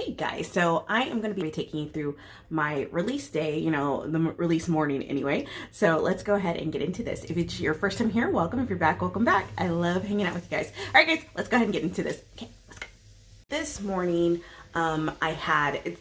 Hey guys, so I am going to be taking you through my release day, the release morning anyway. So let's go ahead and get into this. If it's your first time here, welcome. If you're back, welcome back. I love hanging out with you guys. All right, guys, let's go ahead and get into this. Okay, let's go. This morning,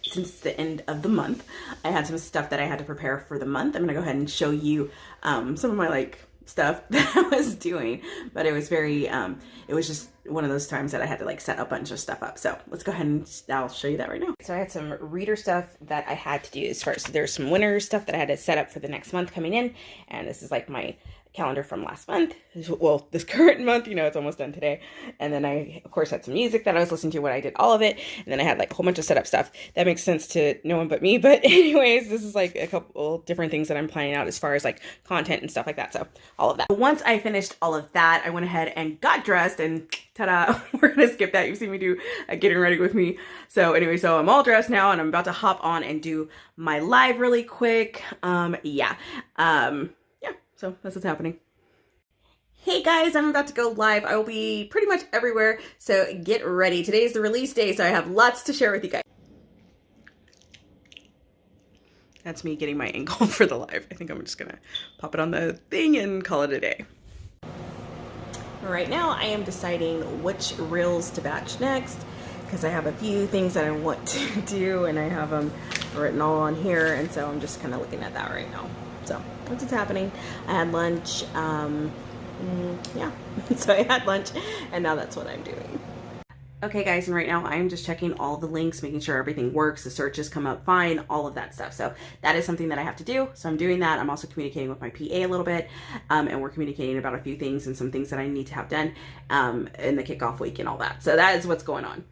since the end of the month, I had some stuff that I had to prepare for the month. I'm going to go ahead and show you some of my stuff that I was doing, but it was very, it was just one of those times that I had to set a bunch of stuff up. So let's go ahead and I'll show you that right now. So I had some reader stuff that I had to do as far as there's some winter stuff that I had to set up for the next month coming in. And this is my calendar from last month. Well, this current month, it's almost done today. And then I, of course, had some music that I was listening to when I did all of it. And then I had a whole bunch of setup stuff. That makes sense to no one but me. But anyways, this is a couple different things that I'm planning out as far as content and stuff like that. So all of that. Once I finished all of that, I went ahead and got dressed and ta-da, we're going to skip that. You've seen me do getting ready with me. So anyway, so I'm all dressed now and I'm about to hop on and do my live really quick. So that's what's happening. Hey guys, I'm about to go live. I will be pretty much everywhere, so get ready. Today is the release day, so I have lots to share with you guys. That's me getting my angle for the live. I think I'm just gonna pop it on the thing and call it a day. Right now, I am deciding which reels to batch next, because I have a few things that I want to do, and I have them written all on here, and so I'm just kind of looking at that right now. So that's what's happening. I had lunch, yeah, so I had lunch and now that's what I'm doing. Okay guys, and right now I'm just checking all the links, making sure everything works, the searches come up fine, all of that stuff. So that is something that I have to do. So I'm doing that. I'm also communicating with my PA a little bit, and we're communicating about a few things and some things that I need to have done in the kickoff week and all that. So that is what's going on.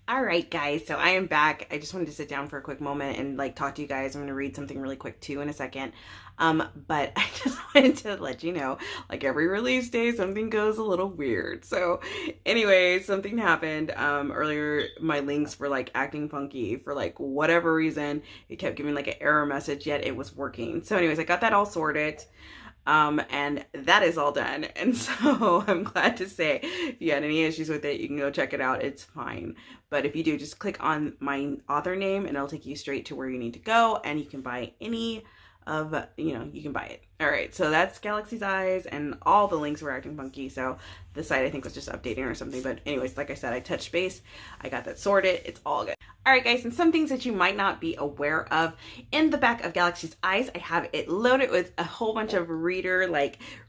All right, guys, so I am back. I just wanted to sit down for a quick moment and talk to you guys. I'm going to read something really quick too in a second. But I just wanted to let you know, every release day, something goes a little weird. So anyway, something happened earlier. My links were acting funky for whatever reason. It kept giving an error message, yet it was working. So anyways, I got that all sorted. And that is all done. And so I'm glad to say if you had any issues with it, you can go check it out. It's fine. But if you do, just click on my author name and it'll take you straight to where you need to go, and you can buy any of, you can buy it. All right. So that's Galaxy's Eyes, and all the links were acting funky. So the site, I think, was just updating or something. But anyways, like I said, I touched base. I got that sorted. It's all good. All right, guys, and some things that you might not be aware of. In the back of Galaxy's Eyes, I have it loaded with a whole bunch of reader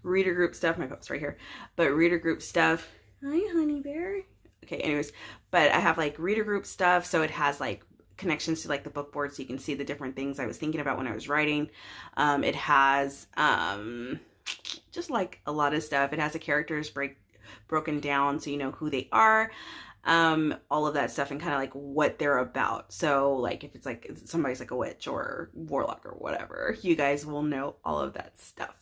group stuff. My book's right here, but reader group stuff. Hi, honey bear. Okay, anyways, but I have reader group stuff. So it has connections to the book board, so you can see the different things I was thinking about when I was writing. It has just a lot of stuff. It has the characters broken down so you know who they are. All of that stuff, and kind of what they're about. So if it's somebody's a witch or warlock or whatever, you guys will know all of that stuff.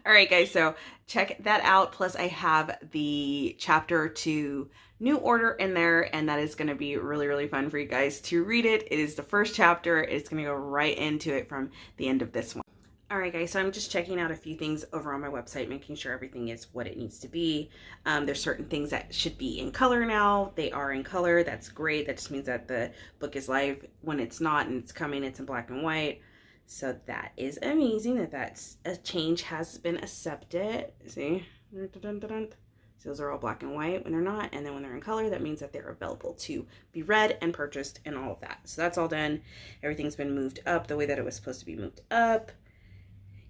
All right, guys, so check that out. Plus I have the chapter to New Order in there, and that is going to be really, really fun for you guys to read it. It is the first chapter. It's going to go right into it from the end of this one. All right, guys, so I'm just checking out a few things over on my website, making sure everything is what it needs to be. There's certain things that should be in color now. They are in color. That's great. That just means that the book is live. When it's not and it's coming, it's in black and white. So that is amazing that's a change has been accepted. See? So those are all black and white when they're not. And then when they're in color, that means that they're available to be read and purchased and all of that. So that's all done. Everything's been moved up the way that it was supposed to be moved up.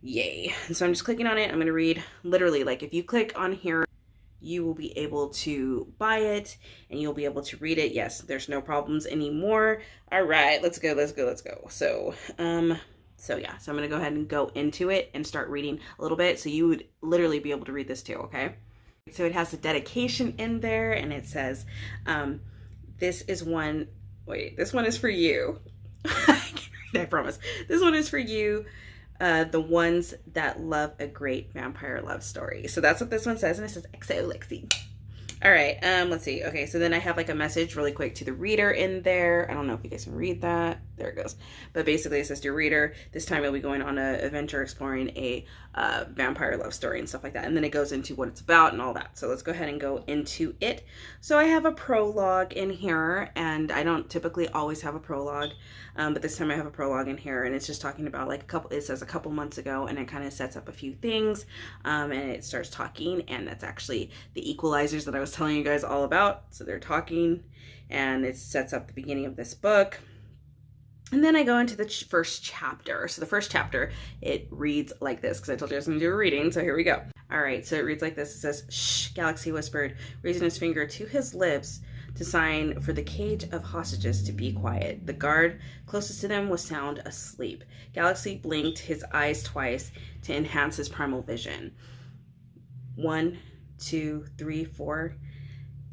Yay. And so I'm just clicking on it. I'm going to read literally, if you click on here, you will be able to buy it and you'll be able to read it. Yes, there's no problems anymore. All right, let's go. So, yeah, so I'm going to go ahead and go into it and start reading a little bit. So you would literally be able to read this too. Okay. So it has a dedication in there, and it says, this one is for you. I promise. This one is for you. The ones that love a great vampire love story. So that's what this one says, and it says XO Lexi. All right, let's see. Okay, so then I have like a message really quick to the reader in there. I don't know if you guys can read that. There it goes. But basically it says, dear reader, this time you'll be going on an adventure exploring a vampire love story and stuff like that. And then it goes into what it's about and all that. So let's go ahead and go into it. So I have a prologue in here, and I don't typically always have a prologue, but this time I have a prologue in here, and it's just talking about like it says a couple months ago, and it kind of sets up a few things, and it starts talking, and that's actually the equalizers that I was telling you guys all about. So they're talking, and it sets up the beginning of this book. And then I go into the first chapter. So the first chapter, it reads like this, because I told you I was going to do a reading, so here we go. All right, so it reads like this. It says, shh, Galaxy whispered, raising his finger to his lips to sign for the cage of hostages to be quiet. The guard closest to them was sound asleep. Galaxy blinked his eyes twice to enhance his primal vision. 1, 2, 3, 4.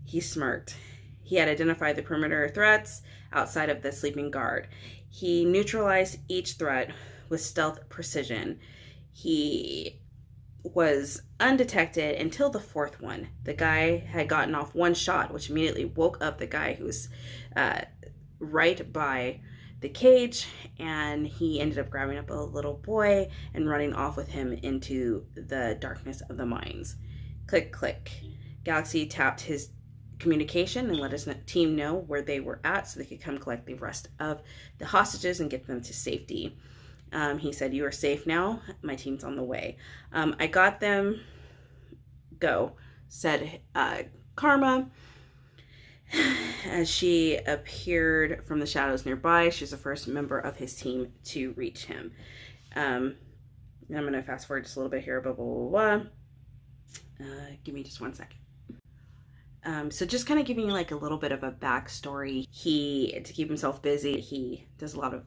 He smirked. He had identified the perimeter threats outside of the sleeping guard. He neutralized each threat with stealth precision. He was undetected until the fourth one. The guy had gotten off one shot, which immediately woke up the guy who was right by the cage, and he ended up grabbing up a little boy and running off with him into the darkness of the mines. Click, click. Galaxy tapped his communication and let his team know where they were at so they could come collect the rest of the hostages and get them to safety. He said, you are safe now. My team's on the way. I got them. Go, said Karma as she appeared from the shadows nearby. She's the first member of his team to reach him. I'm going to fast forward just a little bit here. Blah, blah, blah, blah. Give me just 1 second. So just kind of giving you like a little bit of a backstory. To keep himself busy, he does a lot of,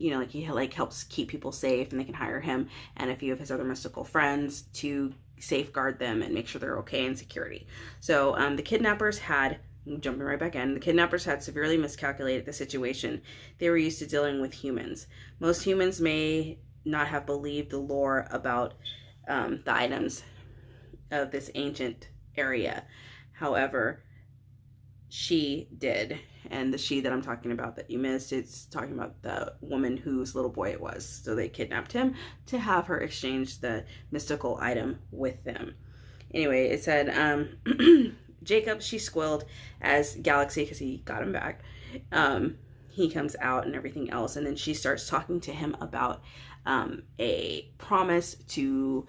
like he like helps keep people safe, and they can hire him and a few of his other mystical friends to safeguard them and make sure they're okay in security. So the kidnappers had, jumping right back in, the kidnappers had severely miscalculated the situation. They were used to dealing with humans. Most humans may not have believed the lore about the items of this ancient area. However, she did, and the she that I'm talking about that you missed, it's talking about the woman whose little boy it was. So they kidnapped him to have her exchange the mystical item with them. Anyway, it said, Jacob, she squealed as Galaxy, because he got him back, he comes out and everything else, and then she starts talking to him about a promise to,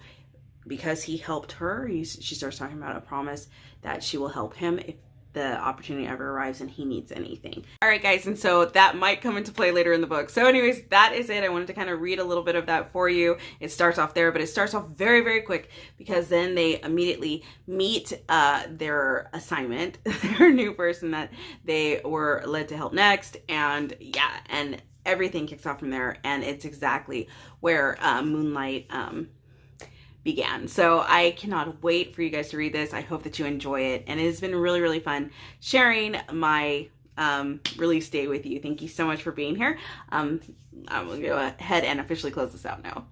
because he helped her, she starts talking about a promise that she will help him if the opportunity ever arrives and he needs anything. All right, guys, and so that might come into play later in the book. So anyways, that is it. I wanted to kind of read a little bit of that for you. It starts off there, but it starts off very, very quick, because then they immediately meet their assignment, their new person that they were led to help next, and yeah, and everything kicks off from there, and it's exactly where Moonlight began. So I cannot wait for you guys to read this. I hope that you enjoy it, and it has been really, really fun sharing my release day with you. Thank you so much for being here. I'm gonna go ahead and officially close this out now.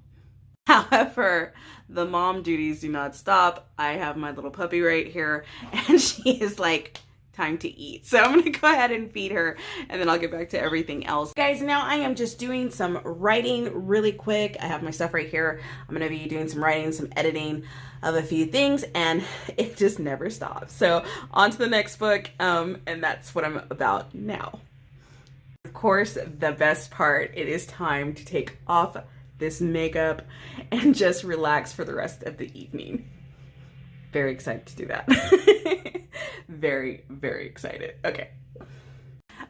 However, the mom duties do not stop. I have my little puppy right here, and she is like, time to eat. So I'm gonna go ahead and feed her, and then I'll get back to everything else. Guys, now I am just doing some writing really quick. I have my stuff right here. I'm gonna be doing some writing, some editing of a few things, and it just never stops. So on to the next book, and that's what I'm about now. Of course, the best part, it is time to take off this makeup and just relax for the rest of the evening. Very excited to do that. Very, very excited. Okay.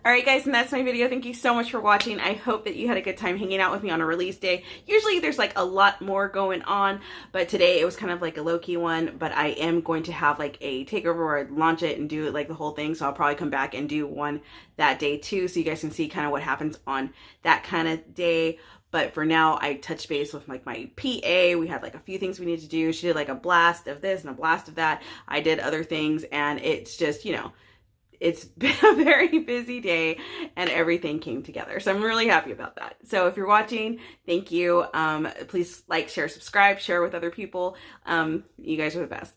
All right, guys, and that's my video. Thank you so much for watching. I hope that you had a good time hanging out with me on a release day. Usually there's like a lot more going on, but today it was kind of like a low-key one, but I am going to have like a takeover where I launch it and do it like the whole thing. So I'll probably come back and do one that day too, so you guys can see kind of what happens on that kind of day. But for now, I touched base with like my PA. We had like a few things we needed to do. She did like a blast of this and a blast of that. I did other things, and it's just, you know, it's been a very busy day and everything came together. So I'm really happy about that. So if you're watching, thank you. Please like, share, subscribe, share with other people. You guys are the best.